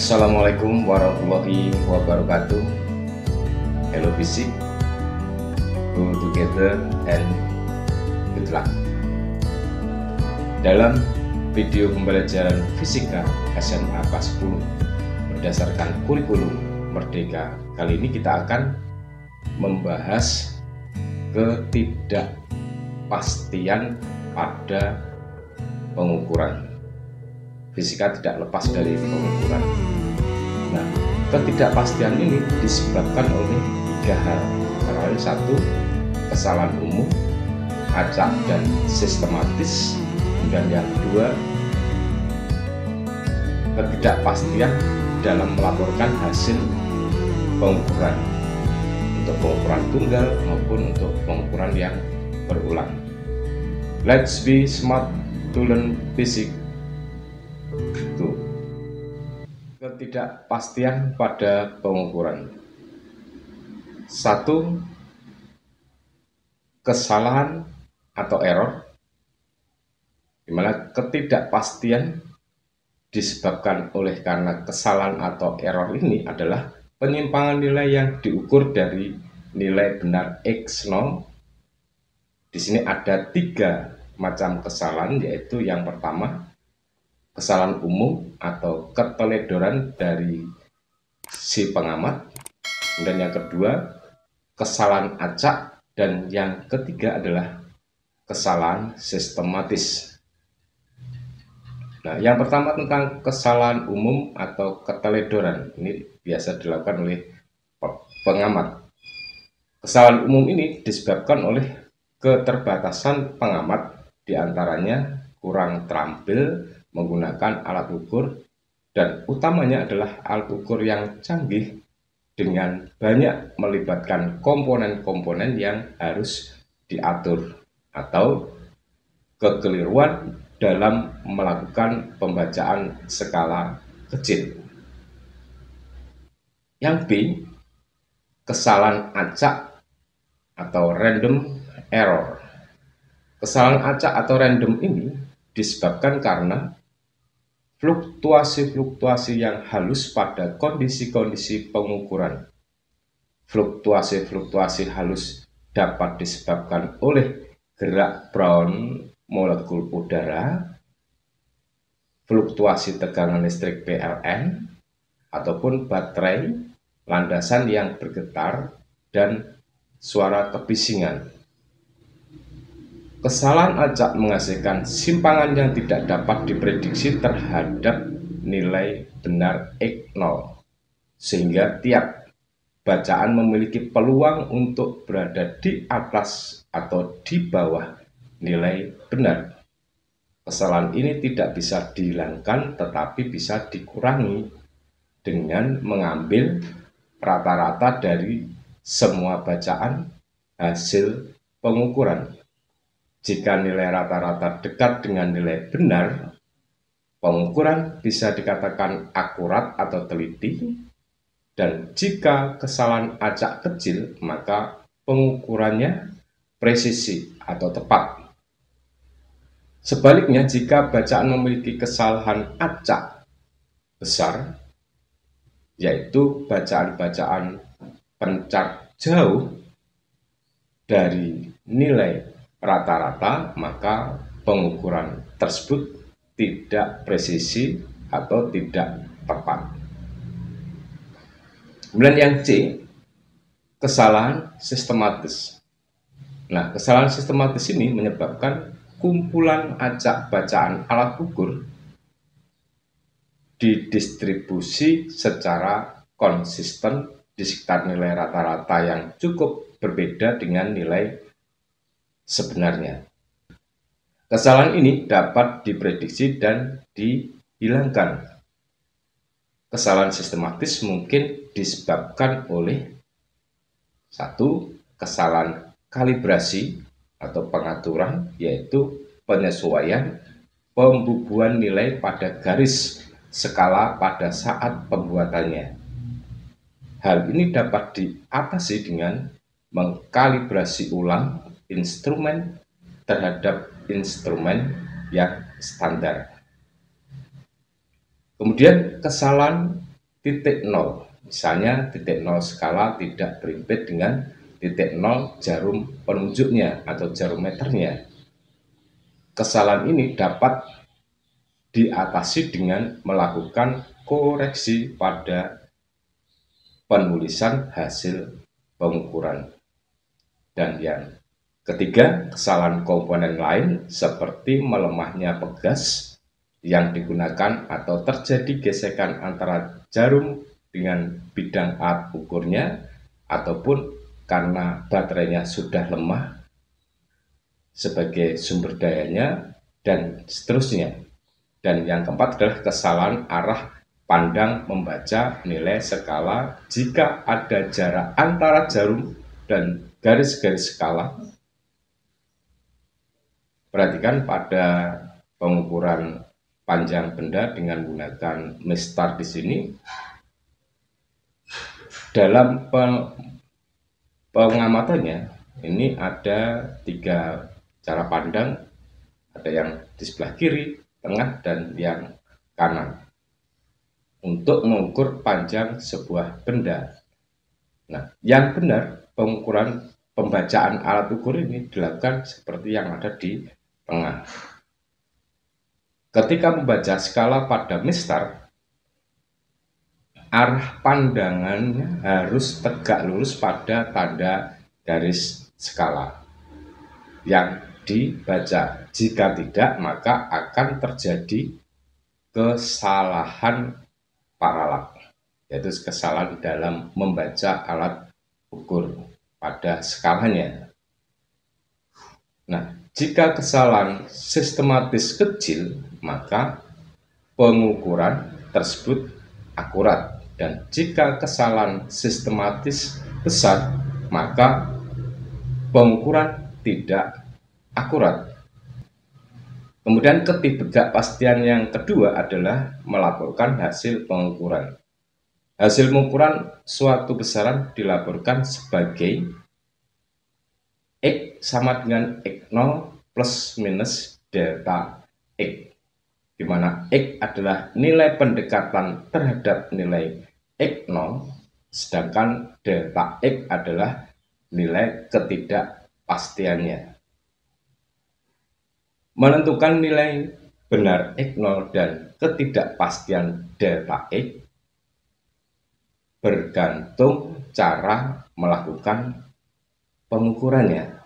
Assalamualaikum warahmatullahi wabarakatuh. Hello fisik, go together and good luck. Dalam video pembelajaran fisika SMA kelas 10 berdasarkan kurikulum Merdeka, kali ini kita akan membahas ketidakpastian pada pengukuran. Fisika tidak lepas dari pengukuran. Nah, ketidakpastian ini disebabkan oleh tiga hal. Antara lain satu, kesalahan umum, acak dan sistematis, dan yang kedua, ketidakpastian dalam melaporkan hasil pengukuran untuk pengukuran tunggal maupun untuk pengukuran yang berulang. Let's be smart to learn physics. Ketidakpastian pada pengukuran. Satu, kesalahan atau error, di mana ketidakpastian disebabkan oleh karena kesalahan atau error ini adalah penyimpangan nilai yang diukur dari nilai benar X0. Di sini ada tiga macam kesalahan, yaitu yang pertama, kesalahan umum atau keteledoran dari si pengamat, dan yang kedua, kesalahan acak, dan yang ketiga adalah kesalahan sistematis. Nah, yang pertama tentang kesalahan umum atau keteledoran, ini biasa dilakukan oleh pengamat. Kesalahan umum ini disebabkan oleh keterbatasan pengamat, diantaranya kurang terampil menggunakan alat ukur, dan utamanya adalah alat ukur yang canggih dengan banyak melibatkan komponen-komponen yang harus diatur, atau kekeliruan dalam melakukan pembacaan skala kecil. Yang B, kesalahan acak atau random error. Kesalahan acak atau random ini disebabkan karena fluktuasi-fluktuasi yang halus pada kondisi-kondisi pengukuran. Fluktuasi-fluktuasi halus dapat disebabkan oleh gerak Brown molekul udara, fluktuasi tegangan listrik PLN, ataupun baterai, landasan yang bergetar, dan suara kebisingan. Kesalahan acak menghasilkan simpangan yang tidak dapat diprediksi terhadap nilai benar X0, sehingga tiap bacaan memiliki peluang untuk berada di atas atau di bawah nilai benar. Kesalahan ini tidak bisa dihilangkan, tetapi bisa dikurangi dengan mengambil rata-rata dari semua bacaan hasil pengukuran. Jika nilai rata-rata dekat dengan nilai benar, pengukuran bisa dikatakan akurat atau teliti, dan jika kesalahan acak kecil, maka pengukurannya presisi atau tepat. Sebaliknya, jika bacaan memiliki kesalahan acak besar, yaitu bacaan-bacaan pencar jauh dari nilai rata-rata, maka pengukuran tersebut tidak presisi atau tidak tepat. Kemudian yang C, kesalahan sistematis. Nah, kesalahan sistematis ini menyebabkan kumpulan acak bacaan alat ukur didistribusi secara konsisten di sekitar nilai rata-rata yang cukup berbeda dengan nilai sebenarnya. Kesalahan ini dapat diprediksi dan dihilangkan. Kesalahan sistematis mungkin disebabkan oleh satu, kesalahan kalibrasi atau pengaturan, yaitu penyesuaian pembubuhan nilai pada garis skala pada saat pembuatannya. Hal ini dapat diatasi dengan mengkalibrasi ulang instrumen terhadap instrumen yang standar. Kemudian kesalahan titik nol. Misalnya titik nol skala tidak berimpit dengan titik nol jarum penunjuknya atau jarum meternya. Kesalahan ini dapat diatasi dengan melakukan koreksi pada penulisan hasil pengukuran. Dan yang ketiga, kesalahan komponen lain seperti melemahnya pegas yang digunakan atau terjadi gesekan antara jarum dengan bidang alat ukurnya, ataupun karena baterainya sudah lemah sebagai sumber dayanya, dan seterusnya. Dan yang keempat adalah kesalahan arah pandang membaca nilai skala jika ada jarak antara jarum dan garis-garis skala. Perhatikan pada pengukuran panjang benda dengan menggunakan mistar di sini. Dalam pengamatannya ini ada 3 cara pandang, ada yang di sebelah kiri, tengah, dan yang kanan untuk mengukur panjang sebuah benda. Nah, yang benar pengukuran pembacaan alat ukur ini dilakukan seperti yang ada di tengah. Ketika membaca skala pada mistar, arah pandangannya harus tegak lurus pada tanda garis skala yang dibaca. Jika tidak, maka akan terjadi kesalahan paralak, yaitu kesalahan dalam membaca alat ukur pada skalanya. Nah, jika kesalahan sistematis kecil, maka pengukuran tersebut akurat. Dan jika kesalahan sistematis besar, maka pengukuran tidak akurat. Kemudian ketidakpastian yang kedua adalah melaporkan hasil pengukuran. Hasil pengukuran suatu besaran dilaporkan sebagai X sama dengan X0 plus minus delta X, di mana X adalah nilai pendekatan terhadap nilai X0, sedangkan delta X adalah nilai ketidakpastiannya. Menentukan nilai benar X0 dan ketidakpastian delta X bergantung cara melakukan pengukurannya.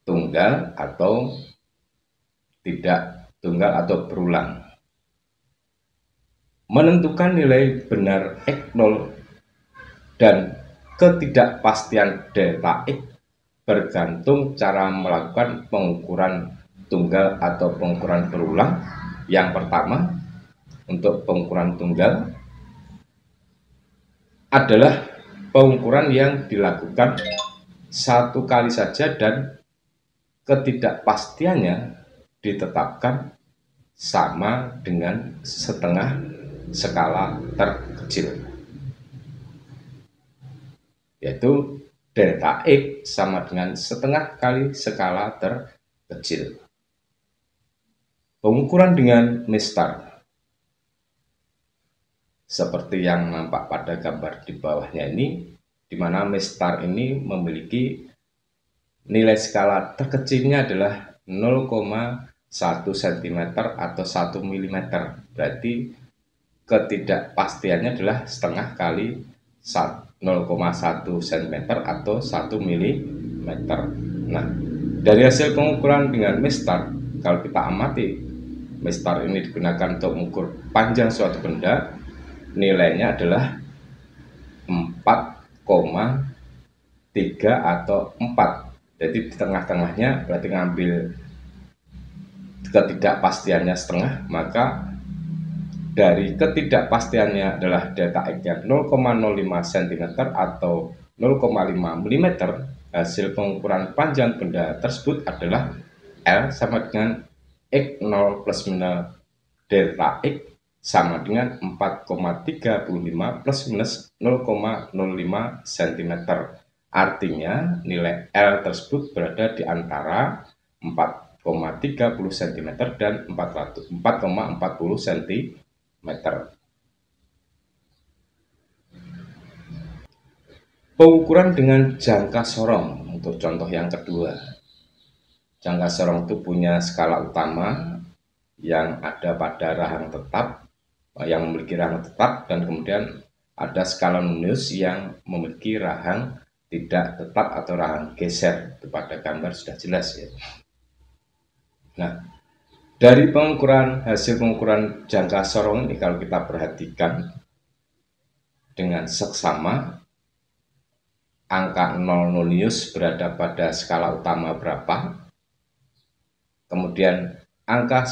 Tunggal atau tidak tunggal atau berulang. Menentukan nilai benar X0 dan ketidakpastian delta X bergantung cara melakukan pengukuran tunggal atau pengukuran berulang. Yang pertama, untuk pengukuran tunggal adalah pengukuran yang dilakukan satu kali saja dan ketidakpastiannya ditetapkan sama dengan setengah skala terkecil, yaitu delta X sama dengan setengah kali skala terkecil. Pengukuran dengan mistar seperti yang nampak pada gambar di bawahnya ini, di mana mistar ini memiliki nilai skala terkecilnya adalah 0,1 cm atau 1 mm. Berarti ketidakpastiannya adalah setengah kali 0,1 cm atau 1 mm. Nah, dari hasil pengukuran dengan mistar, kalau kita amati, mistar ini digunakan untuk mengukur panjang suatu benda, nilainya adalah 4,3 atau 4. Jadi di tengah-tengahnya berarti ngambil ketidakpastiannya setengah, maka dari ketidakpastiannya adalah delta X-nya 0,05 cm atau 0,5 mm. Hasil pengukuran panjang benda tersebut adalah L sama dengan X0 plus minus delta X sama dengan 4,35 plus minus 0,05 cm. Artinya nilai L tersebut berada di antara 4,35 cm dan 4,40 cm. Pengukuran dengan jangka sorong untuk contoh yang kedua. Jangka sorong itu punya skala utama yang ada pada rahang tetap, yang memiliki rahang tetap, dan kemudian ada skala nonius yang memiliki rahang tidak tetap atau rahang geser. Itu pada gambar sudah jelas ya. Nah, dari hasil pengukuran jangka sorong ini kalau kita perhatikan dengan seksama, angka 0 nonius berada pada skala utama berapa, kemudian angka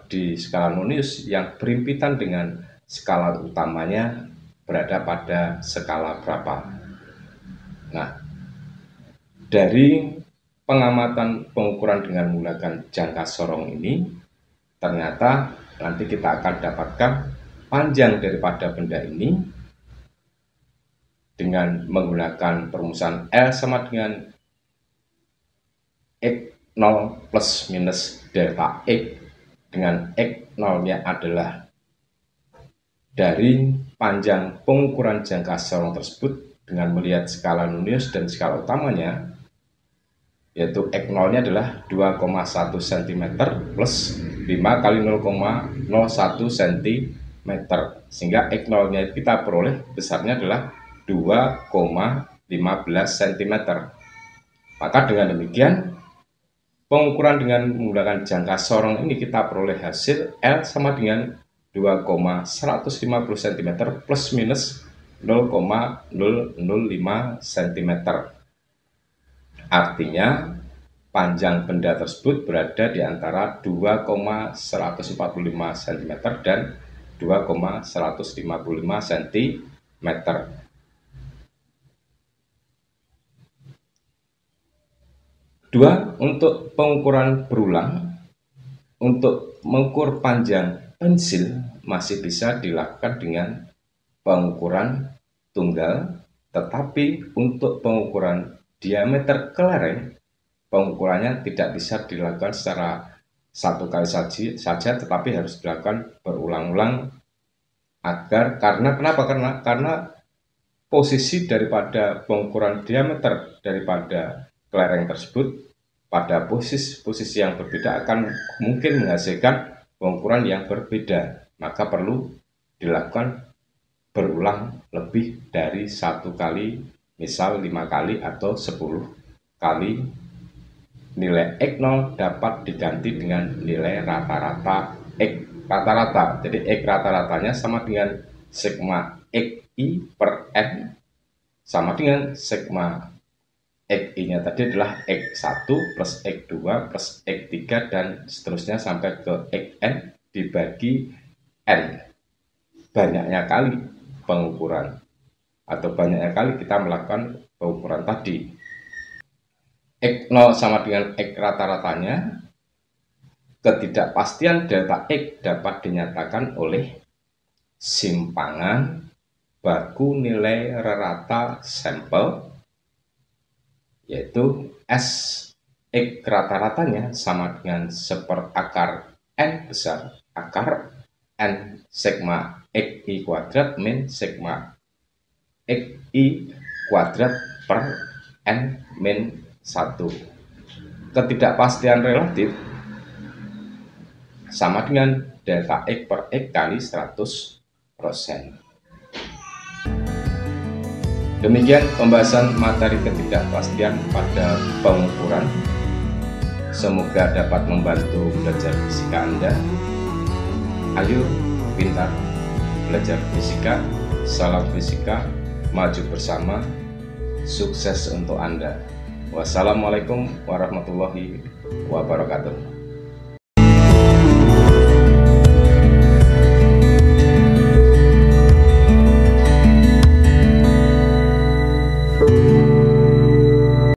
di skala nonius yang berhimpitan dengan skala utamanya berada pada skala berapa. Nah, dari pengamatan pengukuran dengan menggunakan jangka sorong ini, ternyata nanti kita akan dapatkan panjang daripada benda ini dengan menggunakan perumusan L sama dengan X0 plus minus delta X, dengan X0 nya adalah dari panjang pengukuran jangka sorong tersebut dengan melihat skala nonius dan skala utamanya, yaitu X0 nya adalah 2,1 cm plus 5 kali 0,01 cm, sehingga X0 nya kita peroleh besarnya adalah 2,15 cm. Maka dengan demikian, pengukuran dengan menggunakan jangka sorong ini kita peroleh hasil L sama dengan 2,150 cm plus minus 0,005 cm. Artinya, panjang benda tersebut berada di antara 2,145 cm dan 2,155 cm. Dua, untuk pengukuran berulang, untuk mengukur panjang pensil masih bisa dilakukan dengan pengukuran tunggal, tetapi untuk pengukuran diameter kelereng, pengukurannya tidak bisa dilakukan secara satu kali saja, tetapi harus dilakukan berulang-ulang karena posisi daripada pengukuran diameter daripada kelereng tersebut pada posisi yang berbeda akan mungkin menghasilkan pengukuran yang berbeda, maka perlu dilakukan berulang lebih dari satu kali, misal 5 kali atau 10 kali. Nilai X0 dapat diganti dengan nilai rata-rata X rata-rata. Jadi X rata-ratanya sama dengan sigma XI per N sama dengan sigma XI-nya tadi adalah X1 plus X2 plus X3 dan seterusnya sampai ke Xn dibagi N. Banyaknya kali pengukuran atau banyaknya kali kita melakukan pengukuran tadi. X0 sama dengan X rata-ratanya, ketidakpastian delta X dapat dinyatakan oleh simpangan baku nilai rata sampel, yaitu S X rata-ratanya sama dengan seperakar N besar akar N sigma XI kuadrat min sigma XI kuadrat per N min 1. Ketidakpastian relatif sama dengan delta X per X kali 100%. Demikian pembahasan materi ketidakpastian pada pengukuran. Semoga dapat membantu belajar fisika Anda. Ayo pintar belajar fisika. Salam fisika, maju bersama, sukses untuk Anda. Wassalamualaikum warahmatullahi wabarakatuh.